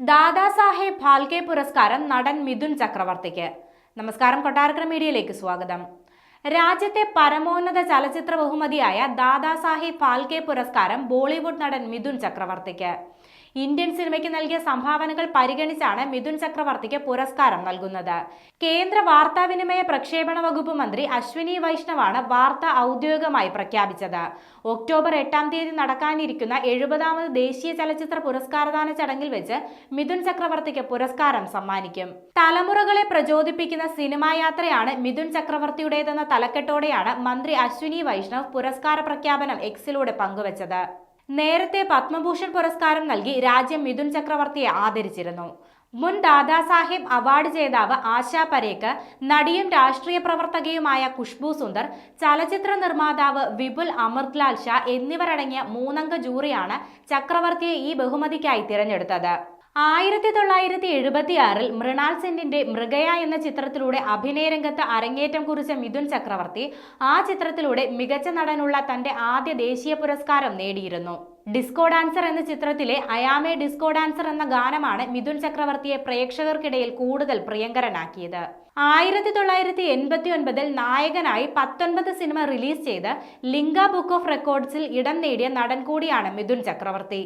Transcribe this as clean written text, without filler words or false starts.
ദാദാസാഹേബ് ഫാൽക്കെ പുരസ്കാരം നടൻ മിഥുൻ ചക്രവർത്തിക്ക്. നമസ്കാരം, കൊട്ടാരക്കര മീഡിയയിലേക്ക് സ്വാഗതം. രാജ്യത്തെ പരമോന്നത ചലച്ചിത്ര ബഹുമതിയായ ദാദാസാഹേബ് ഫാൽക്കെ പുരസ്കാരം ബോളിവുഡ് നടൻ മിഥുൻ ചക്രവർത്തിക്ക്. ഇന്ത്യൻ സിനിമയ്ക്ക് നൽകിയ സംഭാവനകൾ പരിഗണിച്ചാണ് മിഥുൻ ചക്രവർത്തിക്ക് പുരസ്കാരം നൽകുന്നത്. കേന്ദ്ര വാർത്താവിനിമയ പ്രക്ഷേപണ വകുപ്പ് മന്ത്രി അശ്വിനി വൈഷ്ണവാണ് വാർത്ത ഔദ്യോഗികമായി പ്രഖ്യാപിച്ചത്. ഒക്ടോബർ 8 നടക്കാനിരിക്കുന്ന 70ാമത് ദേശീയ ചലച്ചിത്ര പുരസ്കാരദാന ചടങ്ങിൽ വെച്ച് മിഥുൻ ചക്രവർത്തിക്ക് പുരസ്കാരം സമ്മാനിക്കും. തലമുറകളെ പ്രചോദിപ്പിക്കുന്ന സിനിമാ യാത്രയാണ് മിഥുൻ ചക്രവർത്തിയുടേതെന്ന തലക്കെട്ടോടെയാണ് മന്ത്രി അശ്വിനി വൈഷ്ണവ് പുരസ്കാര പ്രഖ്യാപനം എക്സിലൂടെ പങ്കുവച്ചത്. നേരത്തെ പത്മഭൂഷൺ പുരസ്കാരം നൽകി രാജ്യം മിഥുൻ ചക്രവർത്തിയെ ആദരിച്ചിരുന്നു. മുൻ ദാദാസാഹേബ് അവാർഡ് ജേതാവ് ആശാ പരേഖ്, നടിയും രാഷ്ട്രീയ പ്രവർത്തകയുമായ ഖുഷ്ബു സുന്ദർ, ചലച്ചിത്ര നിർമ്മാതാവ് വിപുൽ അമൃത്ലാൽ ഷാ എന്നിവരടങ്ങിയ 3-അംഗ ജൂറിയാണ് ചക്രവർത്തിയെ ഈ ബഹുമതിക്കായി തിരഞ്ഞെടുത്തത്. 1976 മൃണാൽ സെന്നിന്റെ മൃഗയ എന്ന ചിത്രത്തിലൂടെ അഭിനയരംഗത്ത് അരങ്ങേറ്റം കുറിച്ച മിഥുൻ ചക്രവർത്തി ആ ചിത്രത്തിലൂടെ മികച്ച നടനുള്ള തന്റെ ആദ്യ ദേശീയ പുരസ്കാരം നേടിയിരുന്നു. ഡിസ്കോ ഡാൻസർ എന്ന ചിത്രത്തിലെ അയാമേ ഡിസ്കോ ഡാൻസർ എന്ന ഗാനമാണ് മിഥുൻ ചക്രവർത്തിയെ പ്രേക്ഷകർക്കിടയിൽ കൂടുതൽ പ്രിയങ്കരനാക്കിയത്. 1989 നായകനായി 19 സിനിമ റിലീസ് ചെയ്ത് ലിംഗ ബുക്ക് ഓഫ് റെക്കോർഡ്സിൽ ഇടം നേടിയ നടൻ കൂടിയാണ് മിഥുൻ ചക്രവർത്തി.